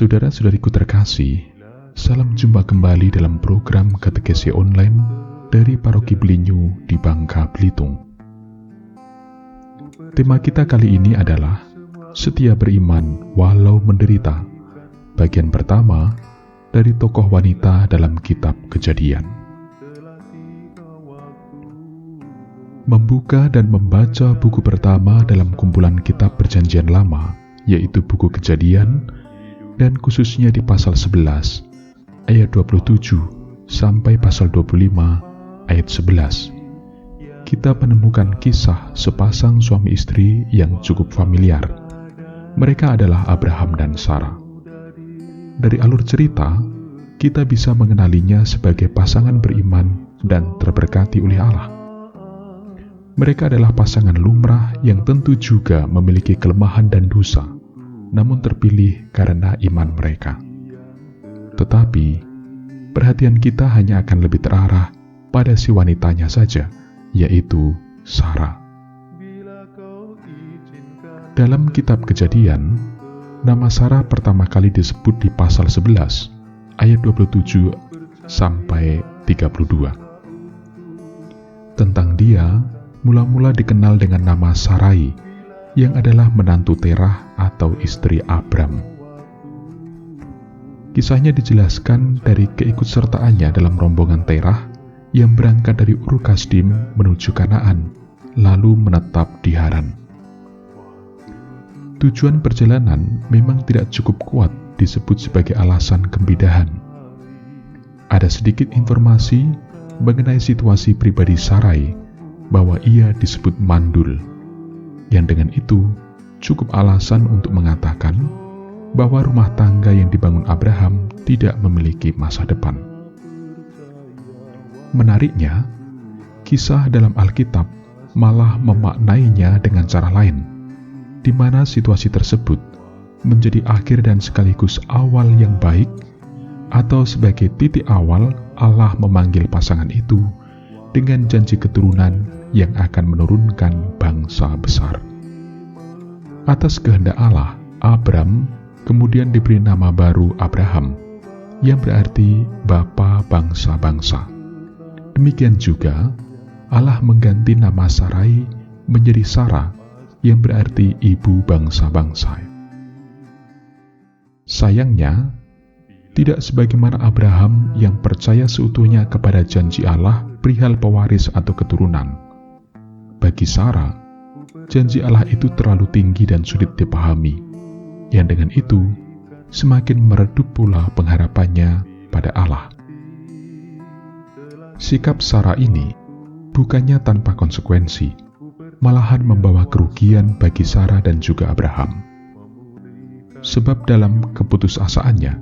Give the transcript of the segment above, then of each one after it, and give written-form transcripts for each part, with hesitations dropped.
Saudara-saudariku terkasih, salam jumpa kembali dalam program Katekesi Online dari Paroki Belinyu di Bangka Belitung. Tema kita kali ini adalah Setia Beriman Walau Menderita, bagian pertama dari tokoh wanita dalam kitab Kejadian. Membuka dan membaca buku pertama dalam kumpulan kitab Perjanjian Lama, yaitu buku Kejadian, dan khususnya di pasal 11 ayat 27 sampai pasal 25 ayat 11, kita menemukan kisah sepasang suami istri yang cukup familiar. Mereka adalah Abraham dan Sarah. Dari alur cerita, kita bisa mengenalinya sebagai pasangan beriman dan terberkati oleh Allah. Mereka adalah pasangan lumrah yang tentu juga memiliki kelemahan dan dosa, namun terpilih karena iman mereka. Tetapi, perhatian kita hanya akan lebih terarah pada si wanitanya saja, yaitu Sarah. Dalam kitab Kejadian, nama Sarah pertama kali disebut di pasal 11, ayat 27 sampai 32. Tentang dia, mula-mula dikenal dengan nama Sarai, yang adalah menantu Terah atau istri Abram. Kisahnya dijelaskan dari keikutsertaannya dalam rombongan Terah yang berangkat dari Ur Kasdim menuju Kanaan, lalu menetap di Haran. Tujuan perjalanan memang tidak cukup kuat disebut sebagai alasan kembidahan. Ada sedikit informasi mengenai situasi pribadi Sarai, bahwa ia disebut mandul, yang dengan itu cukup alasan untuk mengatakan bahwa rumah tangga yang dibangun Abraham tidak memiliki masa depan. Menariknya, kisah dalam Alkitab malah memaknainya dengan cara lain, di mana situasi tersebut menjadi akhir dan sekaligus awal yang baik, atau sebagai titik awal Allah memanggil pasangan itu dengan janji keturunan yang akan menurunkan bangsa besar. Atas kehendak Allah, Abram kemudian diberi nama baru Abraham, yang berarti bapa bangsa-bangsa. Demikian juga, Allah mengganti nama Sarai menjadi Sarah, yang berarti ibu bangsa-bangsa. Sayangnya, tidak sebagaimana Abraham yang percaya seutuhnya kepada janji Allah perihal pewaris atau keturunan. Bagi Sarah, janji Allah itu terlalu tinggi dan sulit dipahami, yang dengan itu semakin meredup pula pengharapannya pada Allah. Sikap Sarah ini bukannya tanpa konsekuensi, malahan membawa kerugian bagi Sarah dan juga Abraham. Sebab dalam keputusasaannya,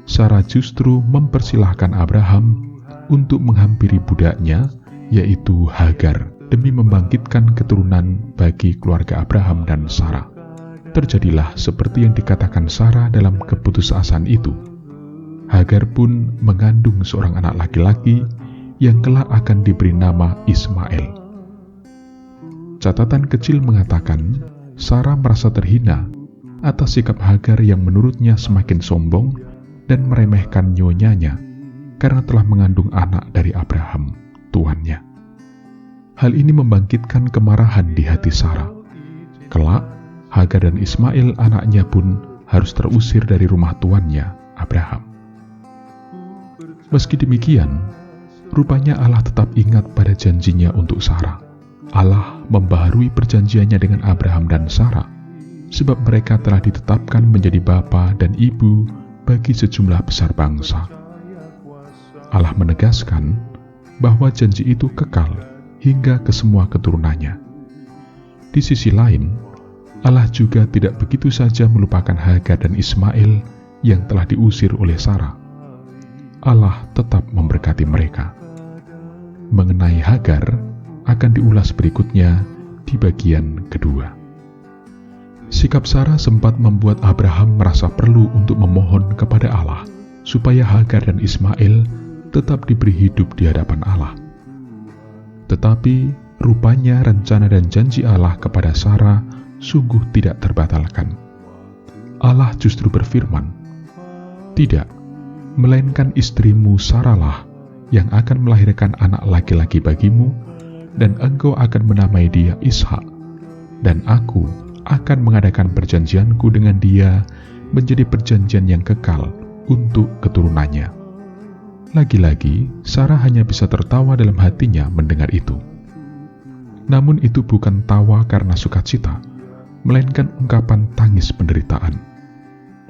Sarah justru mempersilahkan Abraham untuk menghampiri budaknya, yaitu Hagar, demi membangkitkan keturunan bagi keluarga Abraham dan Sarah. Terjadilah seperti yang dikatakan Sarah dalam keputusasaan itu. Hagar pun mengandung seorang anak laki-laki yang kelak akan diberi nama Ismail. Catatan kecil mengatakan, Sarah merasa terhina atas sikap Hagar yang menurutnya semakin sombong dan meremehkan nyonyanya karena telah mengandung anak dari Abraham, tuannya. Hal ini membangkitkan kemarahan di hati Sarah. Kelak, Hagar dan Ismail anaknya pun harus terusir dari rumah tuannya, Abraham. Meski demikian, rupanya Allah tetap ingat pada janjinya untuk Sarah. Allah membaharui perjanjiannya dengan Abraham dan Sarah, sebab mereka telah ditetapkan menjadi bapa dan ibu bagi sejumlah besar bangsa. Allah menegaskan bahwa janji itu kekal hingga ke semua keturunannya. Di sisi lain, Allah juga tidak begitu saja melupakan Hagar dan Ismail yang telah diusir oleh Sarah. Allah tetap memberkati mereka. Mengenai Hagar akan diulas berikutnya di bagian kedua. Sikap Sarah sempat membuat Abraham merasa perlu untuk memohon kepada Allah supaya Hagar dan Ismail tetap diberi hidup di hadapan Allah. Tetapi rupanya rencana dan janji Allah kepada Sarah sungguh tidak terbatalkan. Allah justru berfirman Tidak, melainkan istrimu Sarah yang akan melahirkan anak laki-laki bagimu, dan engkau akan menamai dia Ishak, dan aku akan mengadakan perjanjianku dengan dia menjadi perjanjian yang kekal untuk keturunannya." Lagi-lagi, Sarah hanya bisa tertawa dalam hatinya mendengar itu. Namun itu bukan tawa karena sukacita, melainkan ungkapan tangis penderitaan.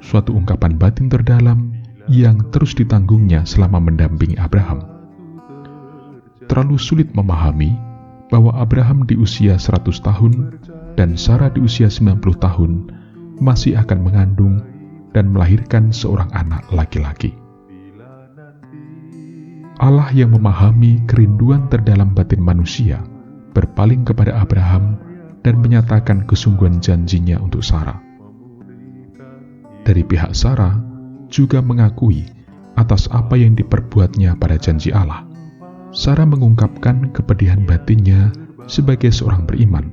Suatu ungkapan batin terdalam yang terus ditanggungnya selama mendampingi Abraham. Terlalu sulit memahami bahwa Abraham di usia 100 tahun dan Sarah di usia 90 tahun masih akan mengandung dan melahirkan seorang anak laki-laki. Allah yang memahami kerinduan terdalam batin manusia berpaling kepada Abraham dan menyatakan kesungguhan janjinya untuk Sarah. Dari pihak Sarah juga mengakui atas apa yang diperbuatnya pada janji Allah. Sarah mengungkapkan kepedihan batinnya sebagai seorang beriman.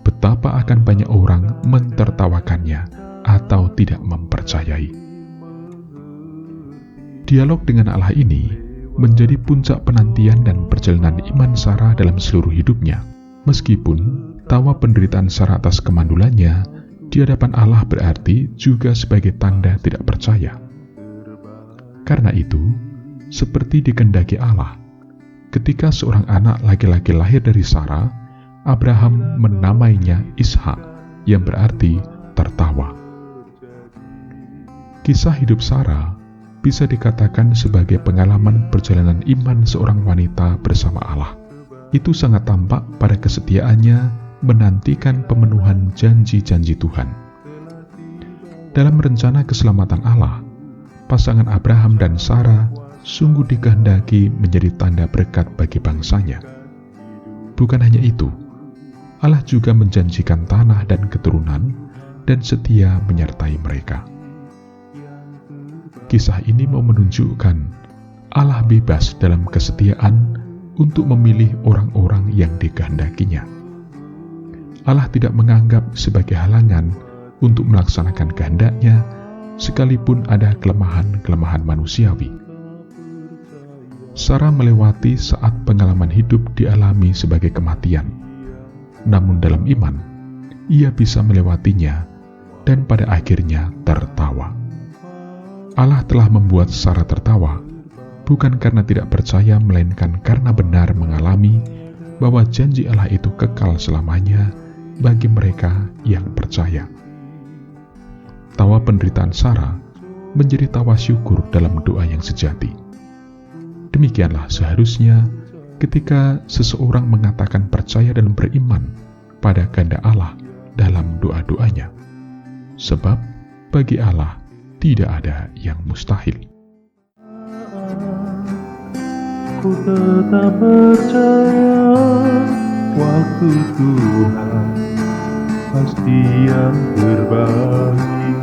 Betapa akan banyak orang mentertawakannya atau tidak mempercayai. Dialog dengan Allah ini menjadi puncak penantian dan perjalanan iman Sarah dalam seluruh hidupnya. Meskipun tawa penderitaan Sarah atas kemandulannya di hadapan Allah berarti juga sebagai tanda tidak percaya. Karena itu, seperti dikehendaki Allah, ketika seorang anak laki-laki lahir dari Sarah, Abraham menamainya Ishak, yang berarti tertawa. Kisah hidup Sarah bisa dikatakan sebagai pengalaman perjalanan iman seorang wanita bersama Allah. Itu sangat tampak pada kesetiaannya menantikan pemenuhan janji-janji Tuhan. Dalam rencana keselamatan Allah, pasangan Abraham dan Sarah sungguh dikehendaki menjadi tanda berkat bagi bangsanya. Bukan hanya itu, Allah juga menjanjikan tanah dan keturunan dan setia menyertai mereka. Kisah ini mau menunjukkan Allah bebas dalam kesetiaan untuk memilih orang-orang yang dikehendakinya. Allah tidak menganggap sebagai halangan untuk melaksanakan kehendaknya, sekalipun ada kelemahan-kelemahan manusiawi. Sarah melewati saat pengalaman hidup dialami sebagai kematian. Namun dalam iman, ia bisa melewatinya dan pada akhirnya tertawa. Allah telah membuat Sarah tertawa, bukan karena tidak percaya, melainkan karena benar mengalami bahwa janji Allah itu kekal selamanya bagi mereka yang percaya. Tawa penderitaan Sarah menjadi tawa syukur dalam doa yang sejati. Demikianlah seharusnya ketika seseorang mengatakan percaya dan beriman pada kehendak Allah dalam doa-doanya. Sebab bagi Allah tidak ada yang mustahil. Ku tetap percaya waktu Tuhan pasti yang terbaik.